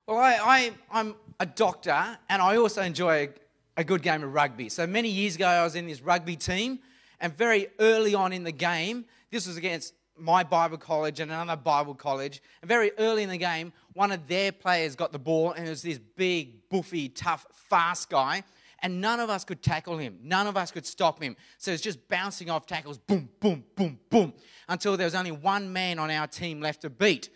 Well, I'm a doctor and I also enjoy a good game of rugby. So many years ago, I was in this rugby team, and very early on in the game, this was against my Bible college and another Bible college, and very early in the game, one of their players got the ball, and it was this big, buffy, tough, fast guy, and none of us could tackle him. None of us could stop him. So it's just bouncing off tackles, boom, boom, boom, boom, until there was only one man on our team left to beat.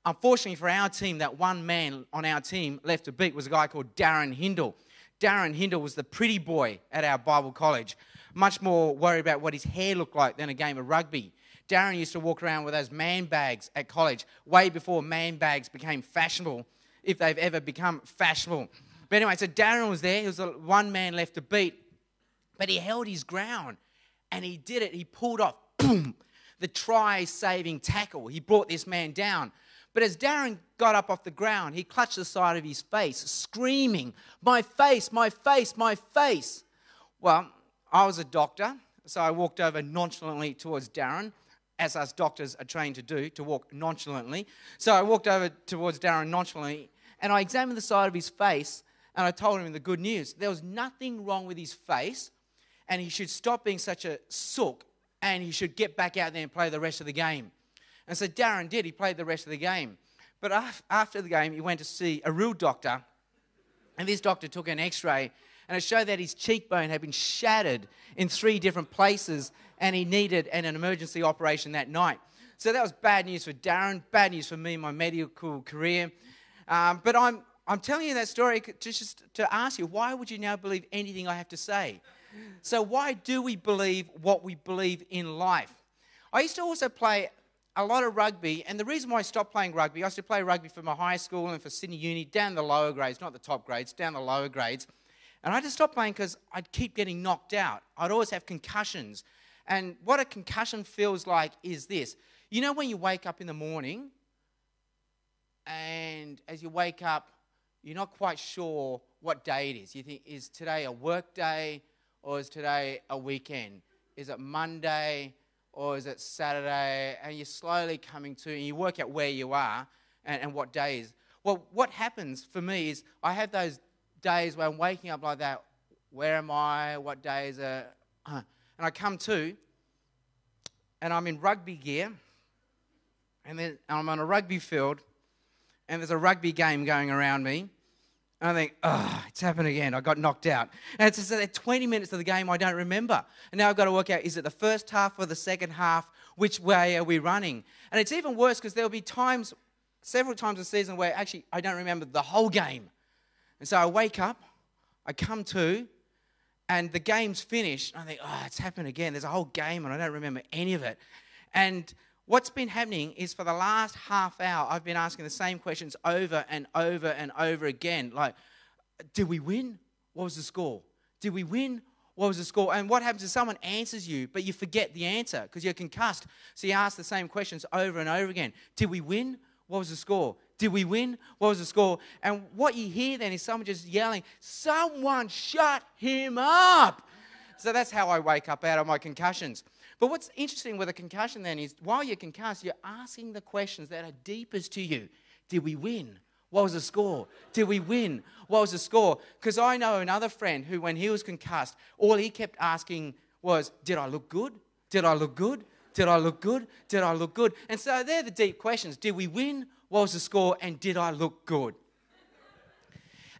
Unfortunately for our team, that one man on our team left to beat was a guy called Darren Hindle. Darren Hindle was the pretty boy at our Bible college, much more worried about what his hair looked like than a game of rugby. Darren used to walk around with those man bags at college, way before man bags became fashionable, if they've ever become fashionable. But anyway, so Darren was there. He was the one man left to beat, but he held his ground, and he did it. He pulled off, boom, the try-saving tackle. He brought this man down. But as Darren got up off the ground, he clutched the side of his face, screaming, "My face, my face, my face." Well, I was a doctor, so I walked over nonchalantly towards Darren, as us doctors are trained to do, to walk nonchalantly. So I walked over towards Darren nonchalantly, and I examined the side of his face, and I told him the good news. There was nothing wrong with his face, and he should stop being such a sook, and he should get back out there and play the rest of the game. And so Darren did. He played the rest of the game. But after the game, he went to see a real doctor. And this doctor took an x-ray, and it showed that his cheekbone had been shattered in 3 different places, and he needed an emergency operation that night. So that was bad news for Darren, bad news for me in my medical career. But I'm telling you that story just to ask you, why would you now believe anything I have to say? So why do we believe what we believe in life? I used to also play a lot of rugby, and the reason why I stopped playing rugby, I used to play rugby for my high school and for Sydney Uni, down the lower grades, not the top grades, down the lower grades. And I just stopped playing because I'd keep getting knocked out. I'd always have concussions. And what a concussion feels like is this. You know when you wake up in the morning, and as you wake up, you're not quite sure what day it is. You think, is today a work day, or is today a weekend? Is it Monday, or is it Saturday? And you're slowly coming to, and you work out where you are and what day is. Well, what happens for me is I have those days where I'm waking up like that. Where am I? What day is it? And I come to, and I'm in rugby gear, and then I'm on a rugby field, and there's a rugby game going around me. And I think, it's happened again. I got knocked out. And it's just that 20 minutes of the game I don't remember. And now I've got to work out, is it the first half or the second half? Which way are we running? And it's even worse because there'll be times, several times a season, where actually I don't remember the whole game. And so I wake up, I come to, and the game's finished. And I think, it's happened again. There's a whole game and I don't remember any of it. And what's been happening is for the last half hour, I've been asking the same questions over and over and over again. Like, did we win? What was the score? Did we win? What was the score? And what happens is someone answers you, but you forget the answer because you're concussed. So you ask the same questions over and over again. Did we win? What was the score? Did we win? What was the score? And what you hear then is someone just yelling, "Someone shut him up!" So that's how I wake up out of my concussions. But what's interesting with a concussion then is while you're concussed, you're asking the questions that are deepest to you. Did we win? What was the score? Did we win? What was the score? Because I know another friend who, when he was concussed, all he kept asking was, did I look good? Did I look good? Did I look good? Did I look good? And so they're the deep questions. Did we win? What was the score? And did I look good?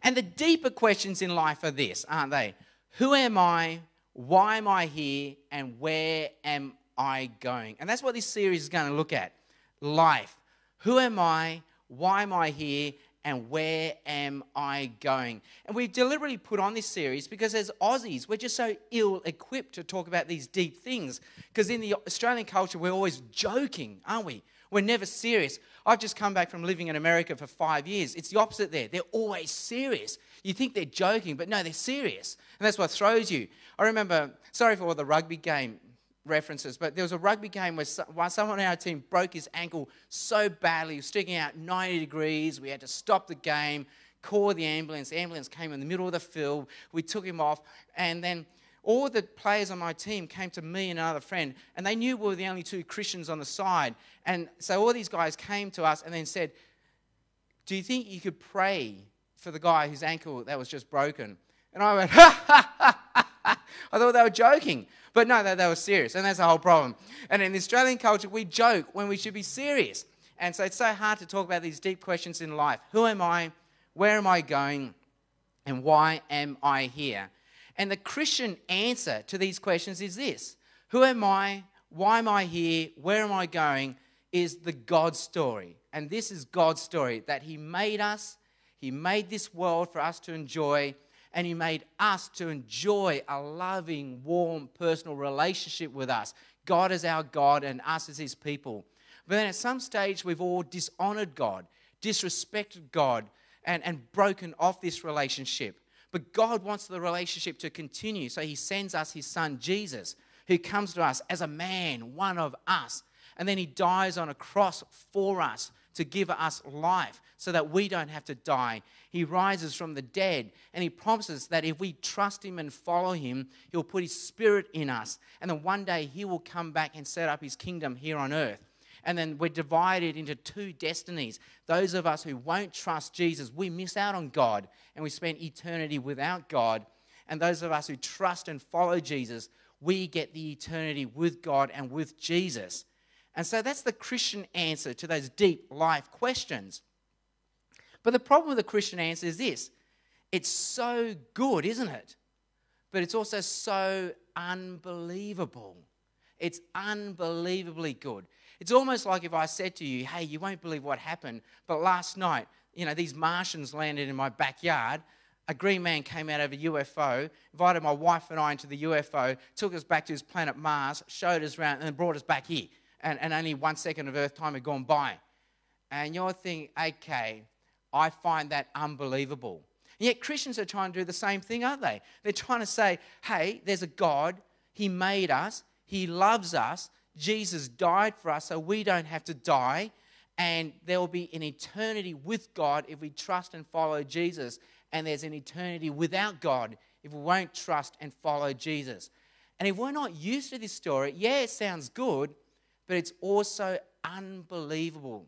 And the deeper questions in life are this, aren't they? Who am I? Why am I here, and where am I going? And that's what this series is going to look at. Life. Who am I? Why am I here? And where am I going? And we've deliberately put on this series because as Aussies, we're just so ill-equipped to talk about these deep things. Because in the Australian culture, we're always joking, aren't we? We're never serious. I've just come back from living in America for 5 years. It's the opposite there. They're always serious. You think they're joking, but no, they're serious. And that's what throws you. I remember, sorry for all the rugby game references, but there was a rugby game where someone on our team broke his ankle so badly, he was sticking out 90 degrees. We had to stop the game, call the ambulance. The ambulance came in the middle of the field. We took him off, and then all the players on my team came to me and another friend, and they knew we were the only 2 Christians on the side. And so all these guys came to us and then said, do you think you could pray for the guy whose ankle that was just broken? And I went, ha, ha, ha, ha, ha. I thought they were joking. But no, they were serious, and that's the whole problem. And in the Australian culture, we joke when we should be serious. And so it's so hard to talk about these deep questions in life. Who am I? Where am I going? And why am I here? And the Christian answer to these questions is this. Who am I? Why am I here? Where am I going? Is the God story. And this is God's story, that He made us, He made this world for us to enjoy, and He made us to enjoy a loving, warm, personal relationship with us. God is our God and us as His people. But then at some stage, we've all dishonored God, disrespected God, and broken off this relationship. But God wants the relationship to continue, so He sends us His Son, Jesus, who comes to us as a man, one of us. And then He dies on a cross for us to give us life so that we don't have to die. He rises from the dead, and He promises that if we trust Him and follow Him, He'll put His Spirit in us. And then one day He will come back and set up His kingdom here on earth. And then we're divided into two destinies. Those of us who won't trust Jesus, we miss out on God, and we spend eternity without God. And those of us who trust and follow Jesus, we get the eternity with God and with Jesus. And so that's the Christian answer to those deep life questions. But the problem with the Christian answer is this. It's so good, isn't it? But it's also so unbelievable. It's unbelievably good. It's almost like if I said to you, hey, you won't believe what happened, but last night, these Martians landed in my backyard. A green man came out of a UFO, invited my wife and I into the UFO, took us back to his planet Mars, showed us around, and then brought us back here. And only 1 second of Earth time had gone by. And you're thinking, okay, I find that unbelievable. And yet Christians are trying to do the same thing, aren't they? They're trying to say, hey, there's a God. He made us. He loves us. Jesus died for us so we don't have to die. And there will be an eternity with God if we trust and follow Jesus. And there's an eternity without God if we won't trust and follow Jesus. And if we're not used to this story, yeah, it sounds good, but it's also unbelievable.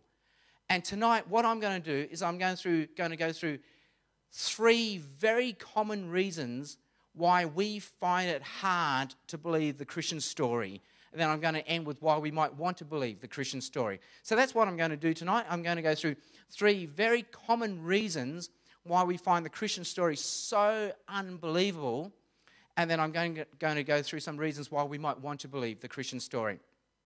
And tonight, what I'm going to do is I'm going to go through 3 very common reasons why we find it hard to believe the Christian story. And then I'm going to end with why we might want to believe the Christian story. So that's what I'm going to do tonight. I'm going to go through 3 very common reasons why we find the Christian story so unbelievable. And then I'm going to go through some reasons why we might want to believe the Christian story.